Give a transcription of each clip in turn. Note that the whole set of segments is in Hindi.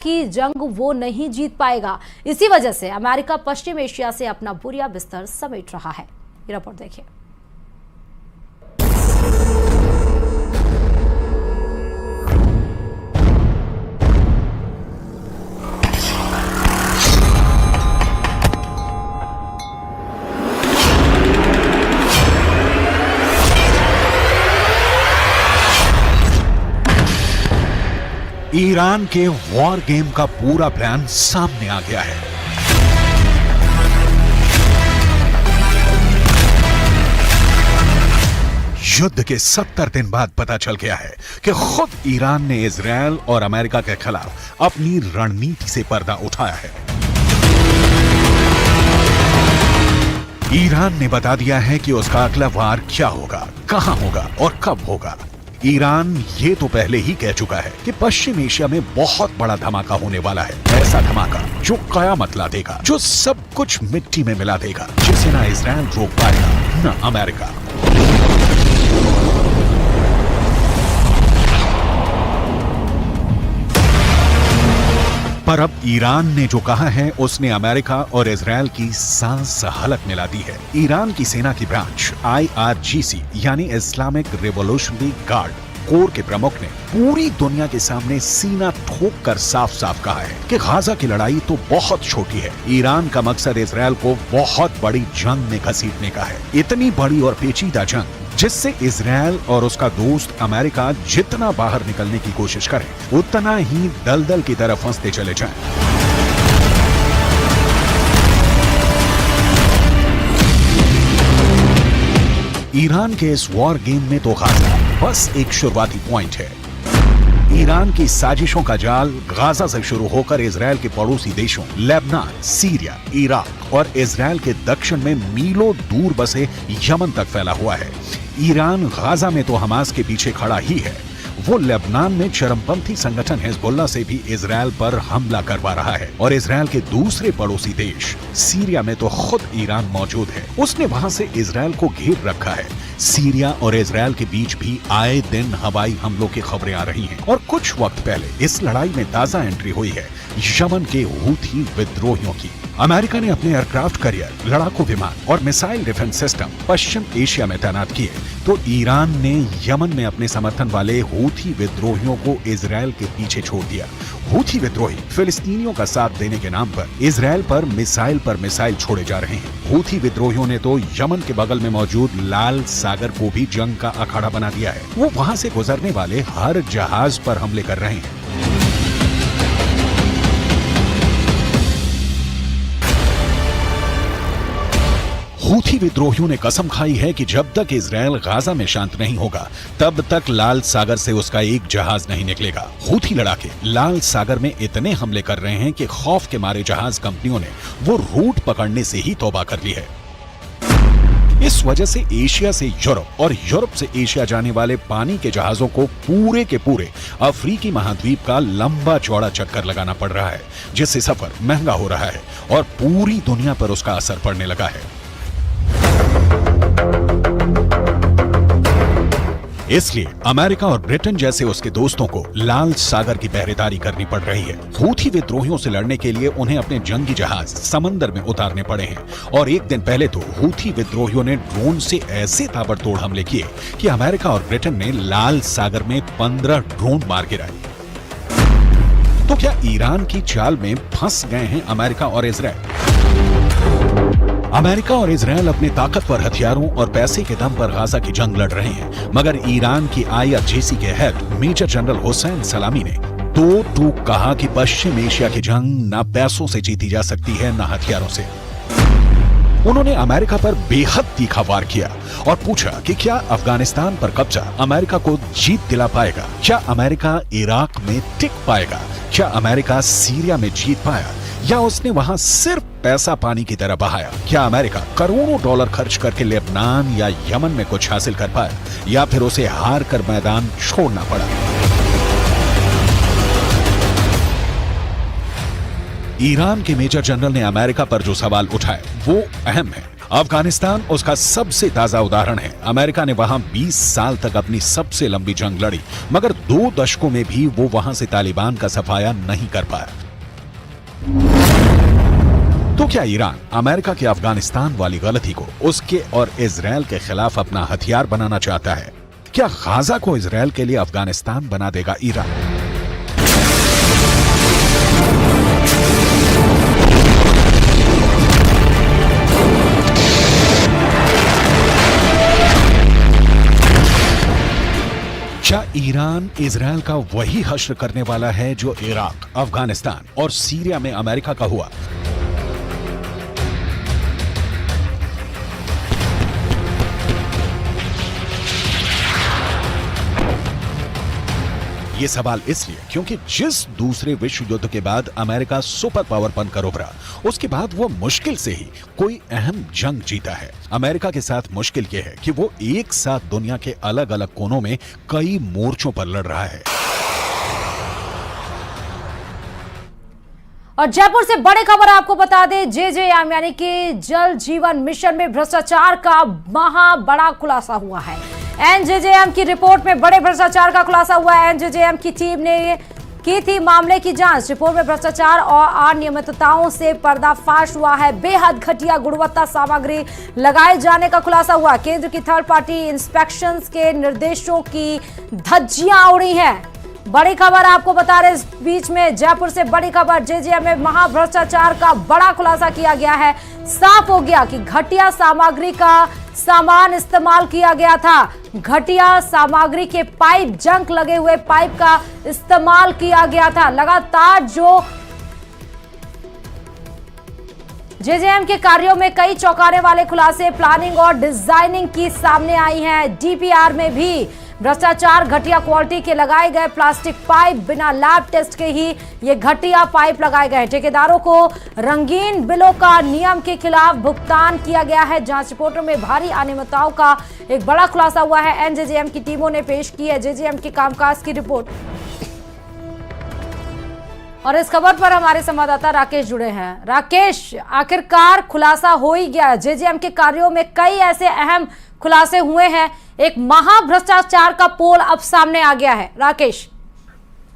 की जंग वो नहीं जीत पाएगा। इसी वजह से अमेरिका पश्चिम एशिया से अपना बुरिया बिस्तर समेट रहा है। ये रिपोर्ट देखिए। ईरान के वॉर गेम का पूरा प्लान सामने आ गया है। युद्ध के 70 दिन बाद पता चल गया है कि खुद ईरान ने इजरायल और अमेरिका के खिलाफ अपनी रणनीति से पर्दा उठाया है। ईरान ने बता दिया है कि उसका अगला वार क्या होगा, कहां होगा और कब होगा। ईरान ये तो पहले ही कह चुका है कि पश्चिम एशिया में बहुत बड़ा धमाका होने वाला है। ऐसा धमाका जो कयामत ला देगा, जो सब कुछ मिट्टी में मिला देगा, जिसे ना इजरायल रोक पाएगा ना अमेरिका। पर अब ईरान ने जो कहा है उसने अमेरिका और इजरायल की सांस हलक मिला दी है। ईरान की सेना की ब्रांच IRGC यानी इस्लामिक रिवॉल्यूशनरी गार्ड कोर के प्रमुख ने पूरी दुनिया के सामने सीना ठोक कर साफ साफ कहा है कि गाजा की लड़ाई तो बहुत छोटी है। ईरान का मकसद इजरायल को बहुत बड़ी जंग में घसीटने का है। इतनी बड़ी और पेचीदा जंग जिससे इजरायल और उसका दोस्त अमेरिका जितना बाहर निकलने की कोशिश करें उतना ही दलदल की तरफ फंसते चले जाएं। ईरान के इस वॉर गेम में तो गाजा बस एक शुरुआती पॉइंट है। ईरान की साजिशों का जाल गाजा से शुरू होकर इजरायल के पड़ोसी देशों लेबनान, सीरिया, इराक और इजरायल के दक्षिण में मीलों दूर बसे यमन तक फैला हुआ है। ईरान गाजा में तो हमास के पीछे खड़ा ही है, वो लेबनान में चरमपंथी संगठन हिजबुल्लाह से भी इजरायल पर हमला करवा रहा है और इजरायल के दूसरे पड़ोसी देश सीरिया में तो खुद ईरान मौजूद है। उसने वहां से इजरायल को घेर रखा है। सीरिया और इजरायल के बीच भी आए दिन हवाई हमलों की खबरें आ रही हैं और कुछ वक्त पहले इस लड़ाई में ताजा एंट्री हुई है यमन के हूथी विद्रोहियों की। अमेरिका ने अपने एयरक्राफ्ट कैरियर, लड़ाकू विमान और मिसाइल डिफेंस सिस्टम पश्चिम एशिया में तैनात किए तो ईरान ने यमन में अपने समर्थन वाले हूथी विद्रोहियों को इजरायल के पीछे छोड़ दिया। हूथी विद्रोही फिलिस्तीनियों का साथ देने के नाम पर इजरायल पर मिसाइल छोड़े जा रहे हैं। हूथी विद्रोहियों ने तो यमन के बगल में मौजूद लाल सागर को भी जंग का अखाड़ा बना दिया है। वो वहां से गुजरने वाले हर जहाज पर हमले कर रहे हैं। हूथी विद्रोहियों ने कसम खाई है कि जब तक इजरायल गाजा में शांत नहीं होगा तब तक लाल सागर से उसका एक जहाज नहीं निकलेगा। हूथी लड़ाके लाल सागर में इतने हमले कर रहे हैं कि खौफ के मारे जहाज कंपनियों ने वो रूट पकड़ने से ही तौबा कर ली है। इस वजह से एशिया से यूरोप और यूरोप से एशिया जाने वाले पानी के जहाजों को पूरे के पूरे अफ्रीकी महाद्वीप का लंबा चौड़ा चक्कर लगाना पड़ रहा है, जिससे सफर महंगा हो रहा है और पूरी दुनिया पर उसका असर पड़ने लगा है। इसलिए अमेरिका और ब्रिटेन जैसे उसके दोस्तों को लाल सागर की पहरेदारी करनी पड़ रही है। हूथी विद्रोहियों से लड़ने के लिए उन्हें अपने जंगी जहाज समंदर में उतारने पड़े हैं और एक दिन पहले तो हूथी विद्रोहियों ने ड्रोन से ऐसे ताबड़तोड़ हमले किए कि अमेरिका और ब्रिटेन ने लाल सागर में 15 ड्रोन मार गिराए। तो क्या ईरान की चाल में फंस गए हैं अमेरिका और इजरायल? अमेरिका और इजरायल अपने ताकतवर हथियारों और पैसे के दम पर गाजा की जंग लड़ रहे हैं, मगर ईरान की IRGC के हेड मेजर जनरल हुसैन सलामी ने दो टूक कहा कि पश्चिम एशिया की जंग ना पैसों से जीती जा सकती है ना हथियारों से। उन्होंने अमेरिका पर बेहद तीखा वार किया और पूछा कि क्या अफगानिस्तान पर कब्जा अमेरिका को जीत दिला पाएगा? क्या अमेरिका इराक में टिक पाएगा? क्या अमेरिका सीरिया में जीत पाया या उसने वहां सिर्फ पैसा पानी की तरह बहाया? क्या अमेरिका करोड़ों डॉलर खर्च करके लेबनान या यमन में कुछ हासिल कर पाया या फिर उसे हार कर मैदान छोड़ना पड़ा? ईरान के मेजर जनरल ने अमेरिका पर जो सवाल उठाए वो अहम है। अफगानिस्तान उसका सबसे ताजा उदाहरण है। अमेरिका ने वहां 20 साल तक अपनी सबसे लंबी जंग लड़ी, मगर 2 दशकों में भी वो वहां से तालिबान का सफाया नहीं कर पाया। तो क्या ईरान अमेरिका के अफगानिस्तान वाली गलती को उसके और इजराइल के खिलाफ अपना हथियार बनाना चाहता है? क्या गाजा को इजराइल के लिए अफगानिस्तान बना देगा ईरान? क्या ईरान इजराइल का वही हश्र करने वाला है जो इराक, अफगानिस्तान और सीरिया में अमेरिका का हुआ? ये सवाल इसलिए क्योंकि जिस दूसरे विश्व युद्ध के बाद अमेरिका सुपर पावर बनकर उभरा, उसके बाद वो मुश्किल से ही कोई अहम जंग जीता है। अमेरिका के साथ मुश्किल यह है कि वो एक साथ दुनिया के अलग अलग कोनों में कई मोर्चों पर लड़ रहा है। और जयपुर से बड़ी खबर आपको बता दें, जेजेएम यानी कि जल जीवन मिशन में भ्रष्टाचार का महा बड़ा खुलासा हुआ है। एनजेजेएम की रिपोर्ट में बड़े भ्रष्टाचार का खुलासा हुआ है। एनजेजेएम की टीम ने की थी मामले की जांच। रिपोर्ट में भ्रष्टाचार और अनियमितताओं से पर्दाफाश हुआ है। बेहद घटिया गुणवत्ता सामग्री लगाए जाने का खुलासा हुआ। केंद्र की थर्ड पार्टी इंस्पेक्शंस के निर्देशों की धज्जियां उड़ी हैं। बड़ी खबर आपको बता रहे, इस बीच में जयपुर से बड़ी खबर, जेजेएम में महाभ्रष्टाचार का बड़ा खुलासा किया गया है। साफ हो गया कि घटिया सामग्री का सामान इस्तेमाल किया गया था। घटिया सामग्री के पाइप, जंक लगे हुए पाइप का इस्तेमाल किया गया था। लगातार जो जेजेएम के कार्यों में कई चौंकाने वाले खुलासे, प्लानिंग और डिजाइनिंग की सामने आई हैं। डीपीआर में भी भ्रष्टाचार, घटिया क्वालिटी के लगाए गए प्लास्टिक पाइप, बिना लैब टेस्ट के ही ये घटिया पाइप लगाए गए। ठेकेदारों को रंगीन बिलों का नियम के खिलाफ भुगतान किया गया है। जांच रिपोर्टों में भारी अनियमितताओं का एक बड़ा खुलासा हुआ है। एनजेजेएम की टीमों ने पेश की है जेजेएम के कामकाज की रिपोर्ट। और इस खबर पर हमारे संवाददाता राकेश जुड़े हैं। राकेश, आखिरकार खुलासा हो ही गया। जेजेएम के कार्यों में कई ऐसे अहम खुलासे हुए हैं। एक महाभ्रष्टाचार का पोल अब सामने आ गया है। राकेश,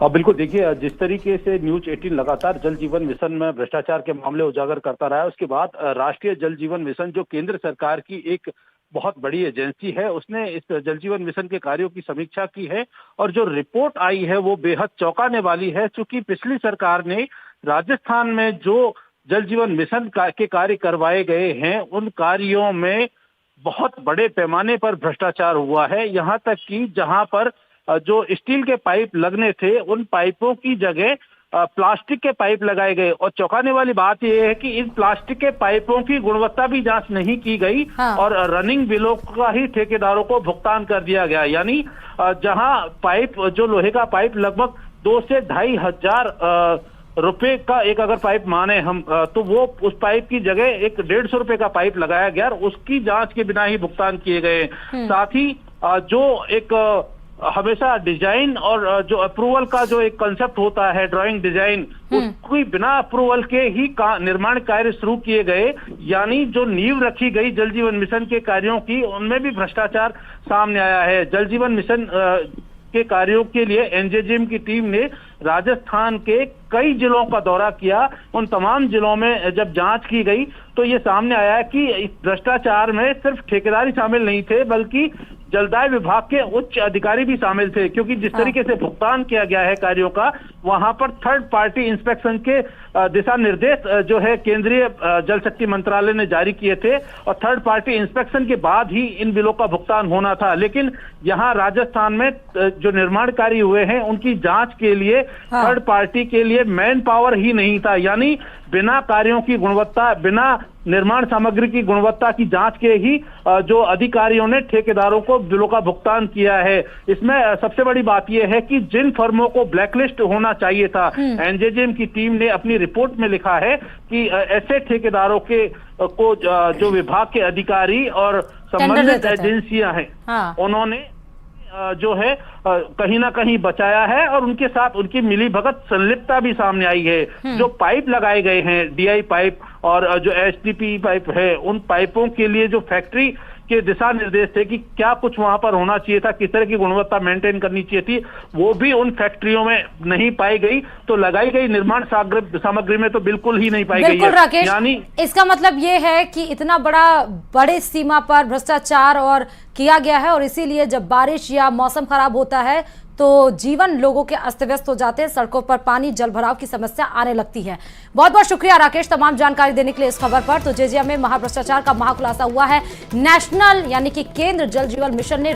बिल्कुल, देखिए, जिस तरीके से न्यूज 18 लगातार जल जीवन मिशन में भ्रष्टाचार के मामले उजागर करता रहा है, उसके बाद राष्ट्रीय जल जीवन मिशन, जो केंद्र सरकार की एक बहुत बड़ी एजेंसी है, उसने इस जल जीवन मिशन के कार्यों की समीक्षा की है। और जो रिपोर्ट आई है वो बेहद चौंकाने वाली है। चूंकि पिछली सरकार ने राजस्थान में जो जल जीवन मिशन के कार्य करवाए गए हैं, उन कार्यों में बहुत बड़े पैमाने पर भ्रष्टाचार हुआ है। यहाँ तक कि जहां पर जो स्टील के पाइप लगने थे, उन पाइपों की जगह प्लास्टिक के पाइप लगाए गए। और चौंकाने वाली बात यह है कि इन प्लास्टिक के पाइपों की गुणवत्ता भी जांच नहीं की गई। हाँ। और रनिंग बिलों का ही ठेकेदारों को भुगतान कर दिया गया। यानी जहां पाइप, जो लोहे का पाइप लगभग 2 से 2.5 हजार रुपए का एक अगर पाइप माने हम, तो वो उस पाइप की जगह एक 150 रुपए का पाइप लगाया गया और उसकी जांच के बिना ही भुगतान किए गए। साथ ही जो एक हमेशा डिजाइन और जो अप्रूवल का जो एक कंसेप्ट होता है, ड्राइंग डिजाइन, उसकी बिना अप्रूवल के ही निर्माण कार्य शुरू किए गए। यानी जो नींव रखी गई जल जीवन मिशन के कार्यों की, उनमें भी भ्रष्टाचार सामने आया है। जल जीवन मिशन के कार्यों के लिए एनजेजेएम की टीम ने राजस्थान के कई जिलों का दौरा किया। उन तमाम जिलों में जब जांच की गई तो ये सामने आया कि इस भ्रष्टाचार में सिर्फ ठेकेदारी शामिल नहीं थे, बल्कि जलदाय विभाग के उच्च अधिकारी भी शामिल थे। क्योंकि जिस तरीके से भुगतान किया गया है कार्यों का, वहां पर थर्ड पार्टी इंस्पेक्शन के दिशा निर्देश जो है केंद्रीय जल शक्ति मंत्रालय ने जारी किए थे और थर्ड पार्टी इंस्पेक्शन के बाद ही इन बिलों का भुगतान होना था। लेकिन यहाँ राजस्थान में जो निर्माण कार्य हुए हैं, उनकी जांच के लिए थर्ड पार्टी के लिए मैन पावर ही नहीं था। यानी बिना कार्यों की गुणवत्ता, बिना निर्माण सामग्री की गुणवत्ता की जांच के ही जो अधिकारियों ने ठेकेदारों को बिलों का भुगतान किया है। इसमें सबसे बड़ी बात यह है कि जिन फर्मों को ब्लैकलिस्ट होना चाहिए था, एनजेजेएम की टीम ने अपनी रिपोर्ट में लिखा है कि ऐसे ठेकेदारों को जो विभाग के अधिकारी और संबंधित एजेंसियां हैं, उन्होंने जो है कहीं ना कहीं बचाया है और उनके साथ उनकी मिलीभगत संलिप्तता भी सामने आई है। जो पाइप लगाए गए हैं, डीआई पाइप और जो एचडीपी पाइप है, उन पाइपों के लिए जो फैक्ट्री के दिशा निर्देश थे कि क्या कुछ वहां पर होना चाहिए था, किस तरह की गुणवत्ता मेंटेन करनी चाहिए थी, वो भी उन फैक्ट्रियों में नहीं पाई गई। तो लगाई गई निर्माण सामग्री में तो बिल्कुल ही नहीं पाई गई है। राकेश, यानी इसका मतलब ये है कि इतना बड़े सीमा पर भ्रष्टाचार और किया गया है और इसीलिए जब बारिश या मौसम खराब होता है तो जीवन लोगों के अस्त व्यस्त हो जाते हैं, सड़कों पर पानी जल भराव की समस्या आने लगती है। बहुत बहुत शुक्रिया राकेश तमाम जानकारी देने के लिए इस खबर पर। तो जेजेएम में महाभ्रष्टाचार का महाखुलासा हुआ है। नेशनल यानी कि केंद्र जल जीवन मिशन ने